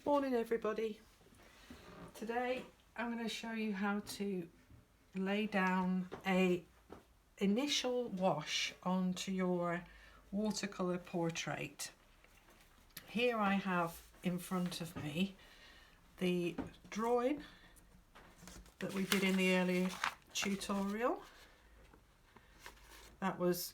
Morning everybody. Today I'm going to show you how to lay down a initial wash onto your watercolour portrait. Here I have in front of me the drawing that we did in the earlier tutorial. That was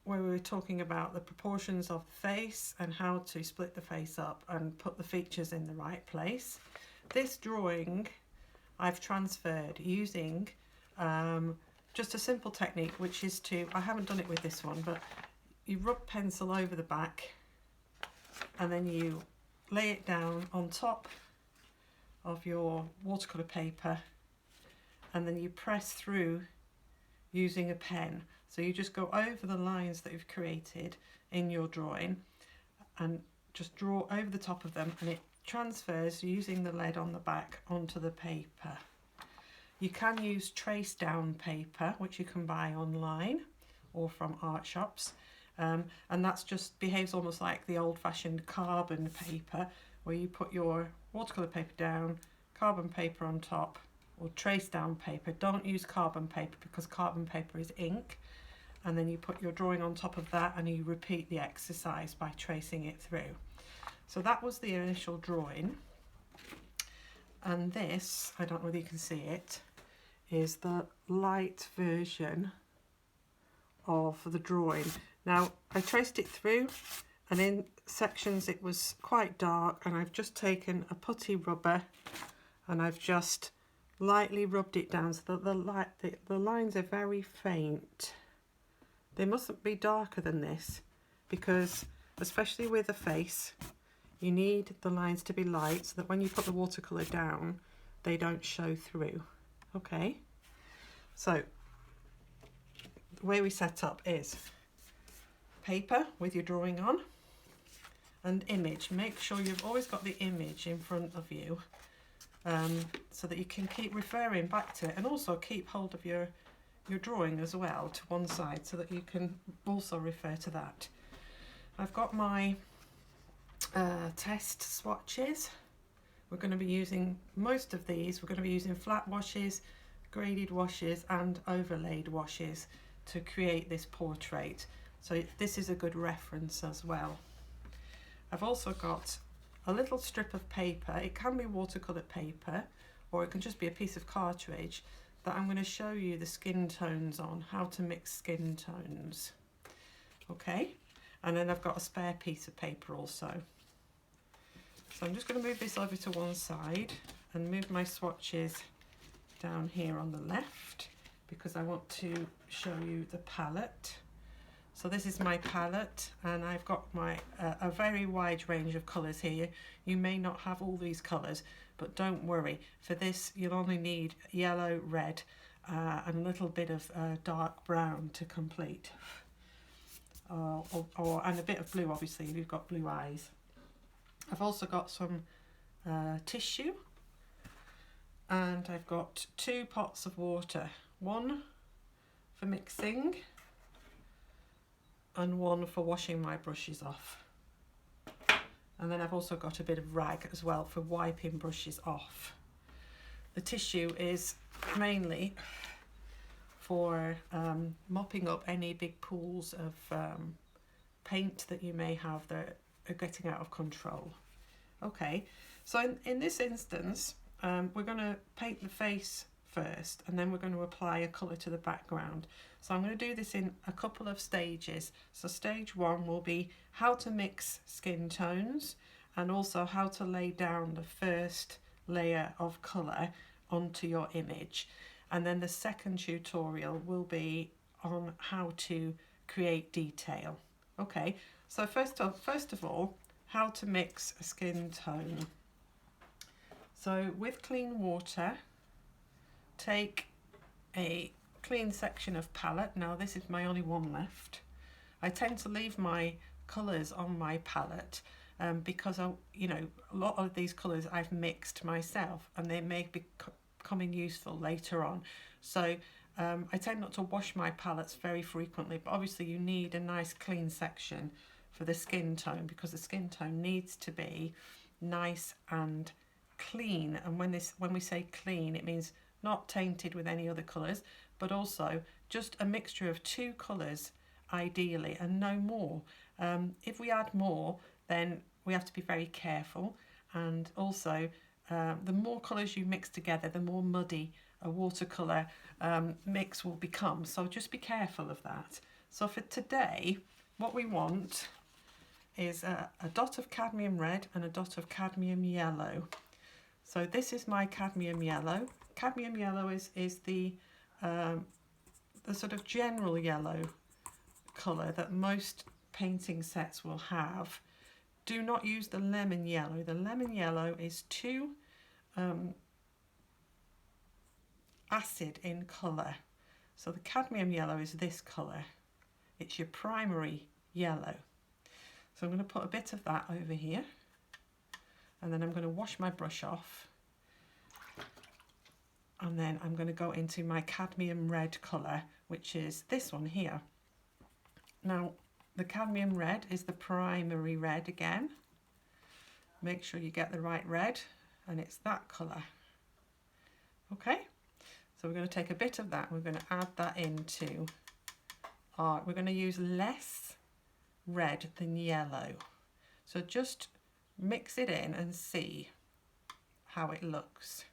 where we were talking about the proportions of the face and how to split the face up and put the features in the right place. This drawing I've transferred using just a simple technique, which is I haven't done it with this one, but you rub pencil over the back and then you lay it down on top of your watercolour paper and then you press through using a pen. So you just go over the lines that you've created in your drawing and just draw over the top of them, and it transfers using the lead on the back onto the paper. You can use trace down paper, which you can buy online or from art shops, and that's just behaves almost like the old-fashioned carbon paper, where you put your watercolour paper down, carbon paper on top, or trace down paper. Don't use carbon paper because carbon paper is ink, and then you put your drawing on top of that and you repeat the exercise by tracing it through. So that was the initial drawing, and this, I don't know whether you can see it, is the light version of the drawing. Now I traced it through and in sections it was quite dark, and I've just taken a putty rubber and I've just lightly rubbed it down so that the lines are very faint. They mustn't be darker than this, because especially with a face you need the lines to be light so that when you put the watercolour down they don't show through. Okay, so the way we set up is paper with your drawing on and image. Make sure you've always got the image in front of you, so that you can keep referring back to it, and also keep hold of your drawing as well to one side so that you can also refer to that. I've got my test swatches. We're going to be using most of these. We're going to be using flat washes, graded washes and overlaid washes to create this portrait. So this is a good reference as well. I've also got a little strip of paper. It can be watercolour paper or it can just be a piece of cartridge that I'm going to show you the skin tones on, how to mix skin tones. Okay, and then I've got a spare piece of paper also. So I'm just going to move this over to one side and move my swatches down here on the left because I want to show you the palette. So this is my palette, and I've got my a very wide range of colours here. You may not have all these colours, but don't worry. For this you'll only need yellow, red and a little bit of dark brown to complete. And a bit of blue, obviously, if you've got blue eyes. I've also got some tissue, and I've got 2 pots of water. One for mixing and one for washing my brushes off. And then I've also got a bit of rag as well for wiping brushes off. The tissue is mainly for mopping up any big pools of paint that you may have that are getting out of control. Okay, so in this instance we're going to paint the face first, and then we're going to apply a colour to the background. So I'm going to do this in a couple of stages. So stage 1 will be how to mix skin tones and also how to lay down the first layer of colour onto your image. And then the second tutorial will be on how to create detail. Okay, so first of all, how to mix a skin tone. So with clean water, take a clean section of palette. Now this is my only one left. I tend to leave my colours on my palette because a lot of these colours I've mixed myself and they may be coming useful later on. So I tend not to wash my palettes very frequently, but obviously you need a nice clean section for the skin tone because the skin tone needs to be nice and clean. And when we say clean, it means not tainted with any other colours, but also just a mixture of 2 colours ideally, and no more. If we add more, then we have to be very careful, and also the more colours you mix together, the more muddy a watercolour mix will become, so just be careful of that. So for today, what we want is a dot of cadmium red and a dot of cadmium yellow. So this is my cadmium yellow. Cadmium yellow is the sort of general yellow colour that most painting sets will have. Do not use the lemon yellow. The lemon yellow is too acid in colour. So the cadmium yellow is this colour. It's your primary yellow. So I'm going to put a bit of that over here, and then I'm going to wash my brush off, and then I'm going to go into my cadmium red colour, which is this one here. Now the cadmium red is the primary red again. Make sure you get the right red, and it's that colour. Okay, so we're going to take a bit of that, we're going to add that into our, we're going to use less red than yellow. So just mix it in and see how it looks.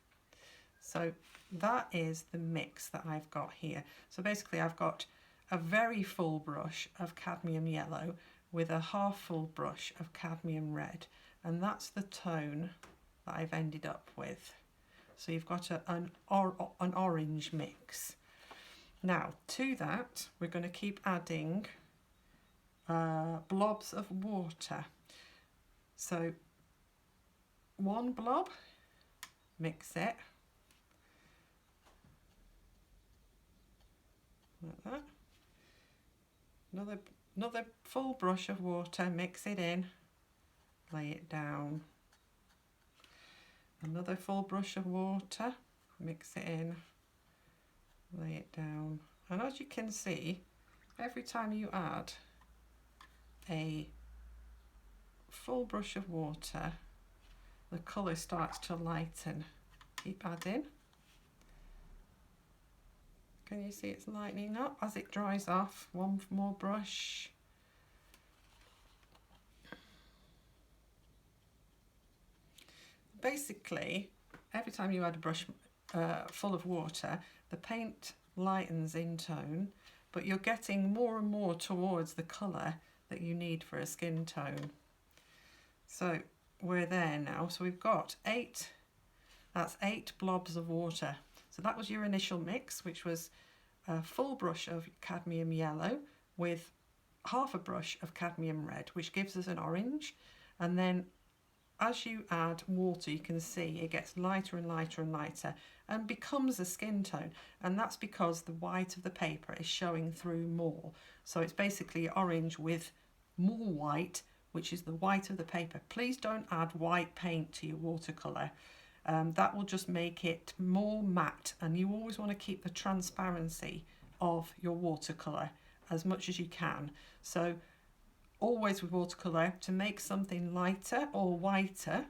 So that is the mix that I've got here. So basically I've got a very full brush of cadmium yellow with a half full brush of cadmium red, and that's the tone that I've ended up with. So you've got an orange mix. Now to that we're going to keep adding blobs of water. So 1 blob, mix it like that. Another full brush of water, mix it in, lay it down. Another full brush of water, mix it in, lay it down. And as you can see, every time you add a full brush of water, the colour starts to lighten. Keep adding. Can you see it's lightening up as it dries off? One more brush. Basically, every time you add a brush full of water, the paint lightens in tone, but you're getting more and more towards the colour that you need for a skin tone. So we're there now. So we've got 8, that's 8 blobs of water. So that was your initial mix, which was a full brush of cadmium yellow with half a brush of cadmium red, which gives us an orange. And then as you add water, you can see it gets lighter and lighter and lighter and becomes a skin tone. And that's because the white of the paper is showing through more. So it's basically orange with more white, which is the white of the paper. Please don't add white paint to your watercolour. That will just make it more matte, and you always want to keep the transparency of your watercolour as much as you can. So always with watercolour, to make something lighter or whiter,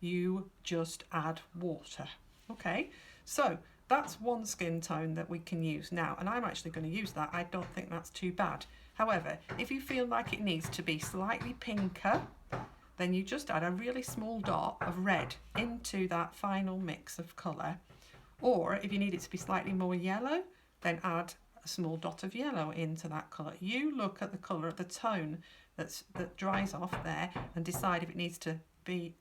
you just add water. Okay, so that's one skin tone that we can use now, and I'm actually going to use that. I don't think that's too bad. However, if you feel like it needs to be slightly pinker, then you just add a really small dot of red into that final mix of colour. Or if you need it to be slightly more yellow, then add a small dot of yellow into that colour. You look at the colour, the tone that dries off there, and decide if it needs to be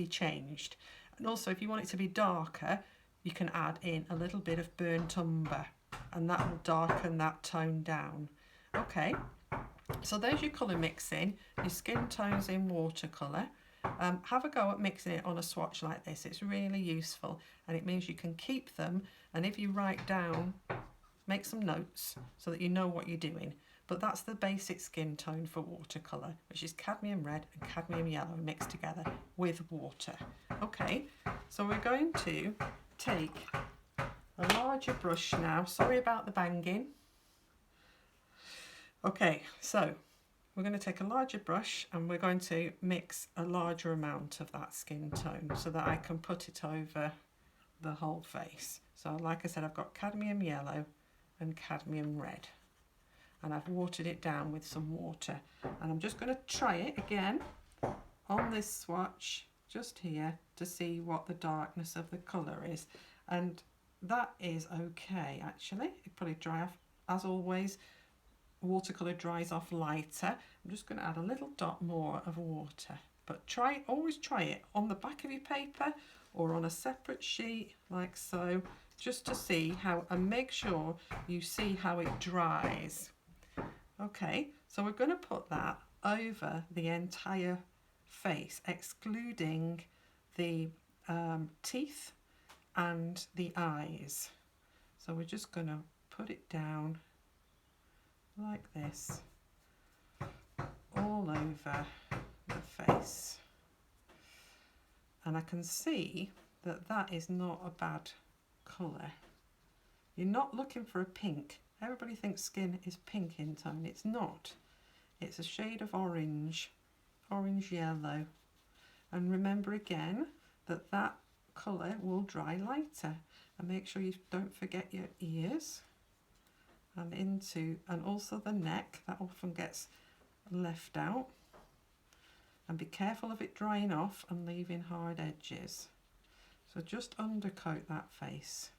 changed. And also, if you want it to be darker, you can add in a little bit of burnt umber, and that will darken that tone down. Okay, so there's your colour mixing, your skin tones in watercolour. Have a go at mixing it on a swatch like this. It's really useful, and it means you can keep them, and if you write down, make some notes so that you know what you're doing. But that's the basic skin tone for watercolour, which is cadmium red and cadmium yellow mixed together with water. Okay, so we're going to take a larger brush now. Sorry about the banging. Okay, so we're going to take a larger brush and we're going to mix a larger amount of that skin tone so that I can put it over the whole face. So like I said, I've got Cadmium Yellow and Cadmium Red, and I've watered it down with some water, and I'm just going to try it again on this swatch just here to see what the darkness of the colour is, and that is okay actually. It probably dry off as always. Watercolour dries off lighter. I'm just going to add a little dot more of water, but always try it on the back of your paper or on a separate sheet like so, just to see how, and make sure you see how it dries. Okay, so we're going to put that over the entire face, excluding the teeth and the eyes. So we're just going to put it down like this all over the face, and I can see that that is not a bad colour. You're not looking for a pink. Everybody thinks skin is pink in tone. It's not. It's a shade of orange, orange yellow, and remember again that that colour will dry lighter, and make sure you don't forget your ears and also the neck, that often gets left out, and be careful of it drying off and leaving hard edges. So just undercoat that face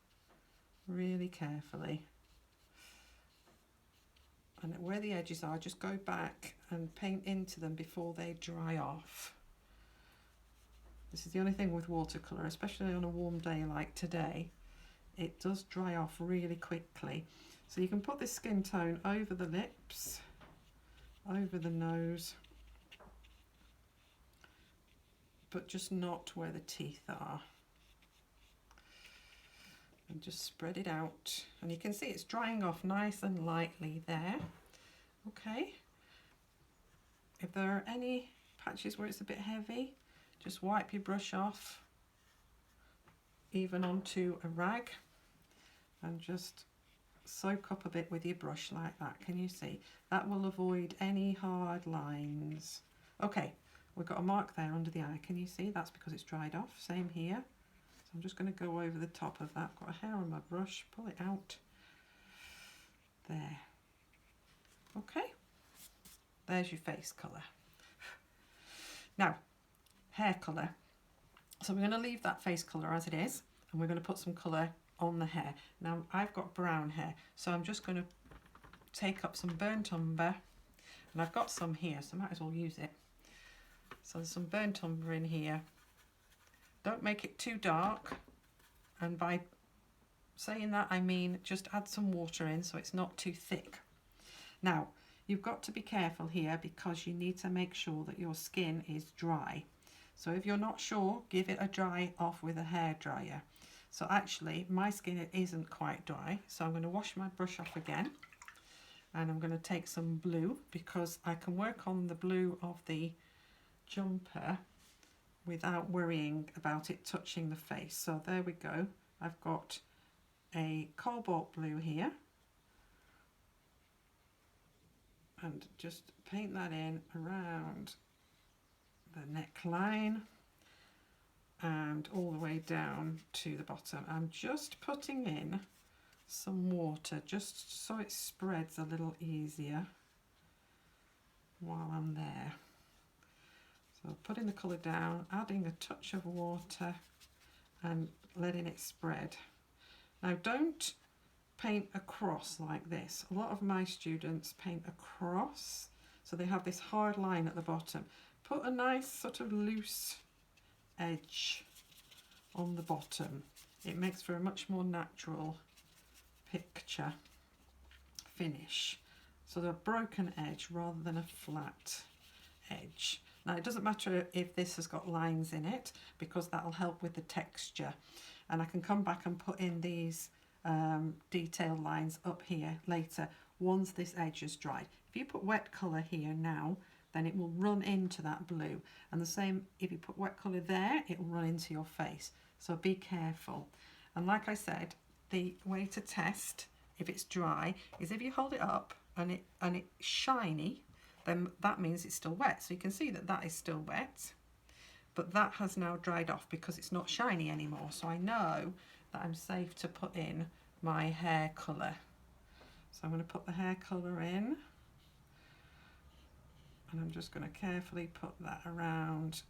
really carefully, and where the edges are, just go back and paint into them before they dry off. This is the only thing with watercolour, especially on a warm day like today, it does dry off really quickly. So you can put this skin tone over the lips, over the nose, but just not where the teeth are. And just spread it out. And you can see it's drying off nice and lightly there. Okay. If there are any patches where it's a bit heavy, just wipe your brush off, even onto a rag, and just soak up a bit with your brush like that. Can you see? That will avoid any hard lines. Okay, we've got a mark there under the eye. Can you see? That's because it's dried off. Same here. So I'm just going to go over the top of that. Got a hair on my brush. Pull it out. There. Okay. There's your face colour. Now, hair colour. So we're going to leave that face colour as it is, and we're going to put some colour on the hair. Now I've got brown hair, so I'm just going to take up some burnt umber, and I've got some here, so I might as well use it. So there's some burnt umber in here. Don't make it too dark, and by saying that I mean just add some water in so it's not too thick. Now you've got to be careful here because you need to make sure that your skin is dry. So if you're not sure, give it a dry off with a hairdryer. So actually my skin isn't quite dry, so I'm going to wash my brush off again, and I'm going to take some blue because I can work on the blue of the jumper without worrying about it touching the face. So there we go. I've got a cobalt blue here, and just paint that in around the neckline and all the way down to the bottom. I'm just putting in some water just so it spreads a little easier while I'm there. So putting the colour down, adding a touch of water and letting it spread. Now don't paint across like this. A lot of my students paint across, so they have this hard line at the bottom. Put a nice sort of loose edge on the bottom. It makes for a much more natural picture finish. So a broken edge rather than a flat edge. Now it doesn't matter if this has got lines in it because that'll help with the texture, and I can come back and put in these detailed lines up here later once this edge is dried. If you put wet colour here now, then it will run into that blue, and the same if you put wet colour there, it will run into your face, so be careful. And like I said, the way to test if it's dry is if you hold it up and it's shiny, then that means it's still wet. So you can see that that is still wet, but that has now dried off because it's not shiny anymore. So I know that I'm safe to put in my hair colour. So I'm going to put the hair colour in, and I'm just going to carefully put that around.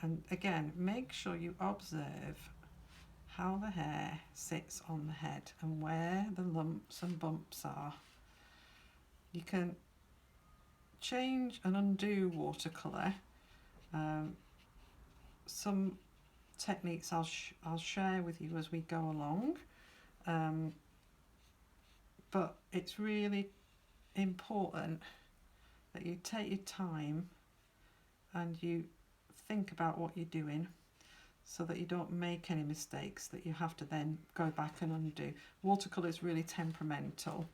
And again, make sure you observe how the hair sits on the head and where the lumps and bumps are. You can change and undo watercolour. Some techniques I'll share with you as we go along, but it's really important that you take your time and you think about what you're doing, so that you don't make any mistakes that you have to then go back and undo. Watercolour is really temperamental.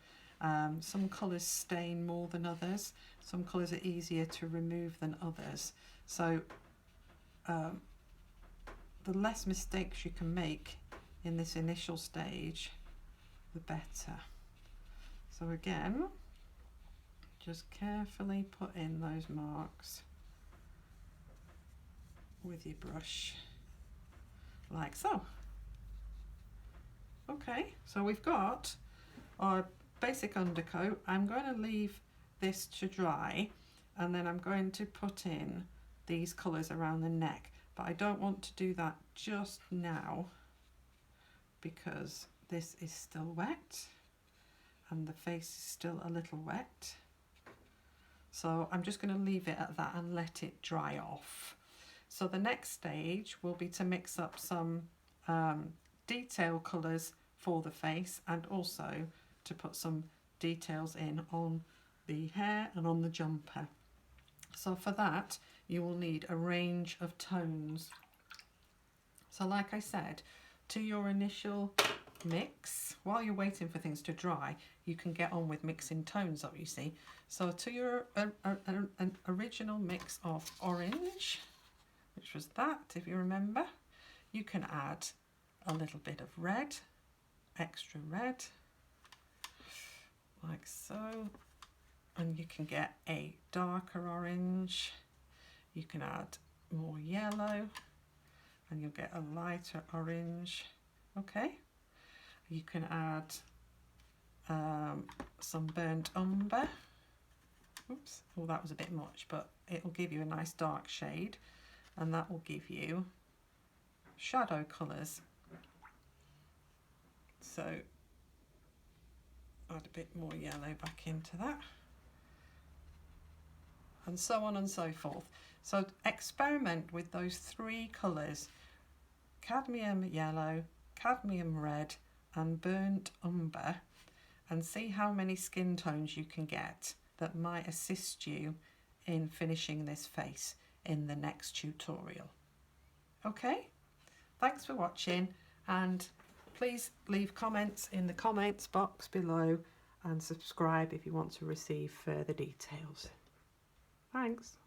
Some colours stain more than others. Some colours are easier to remove than others. So the less mistakes you can make in this initial stage, the better. So again, just carefully put in those marks with your brush, like so. Okay, so we've got our basic undercoat. I'm going to leave this to dry, and then I'm going to put in these colours around the neck, but I don't want to do that just now because this is still wet and the face is still a little wet. So I'm just going to leave it at that and let it dry off. So the next stage will be to mix up some detail colours for the face, and also to put some details in on the hair and on the jumper. So for that you will need a range of tones. So like I said, to your initial mix, while you're waiting for things to dry, you can get on with mixing tones up, you see. So to your an original mix of orange, which was that, if you remember, you can add a little bit of red, extra red, like so, and you can get a darker orange. You can add more yellow and you'll get a lighter orange. Okay, you can add some burnt umber. Oops, well that was a bit much, but it will give you a nice dark shade, and that will give you shadow colours. So add a bit more yellow back into that, and so on and so forth. So experiment with those three colours: cadmium yellow, cadmium red and burnt umber, and see how many skin tones you can get that might assist you in finishing this face in the next tutorial. Okay, thanks for watching, and please leave comments in the comments box below and subscribe if you want to receive further details. Thanks.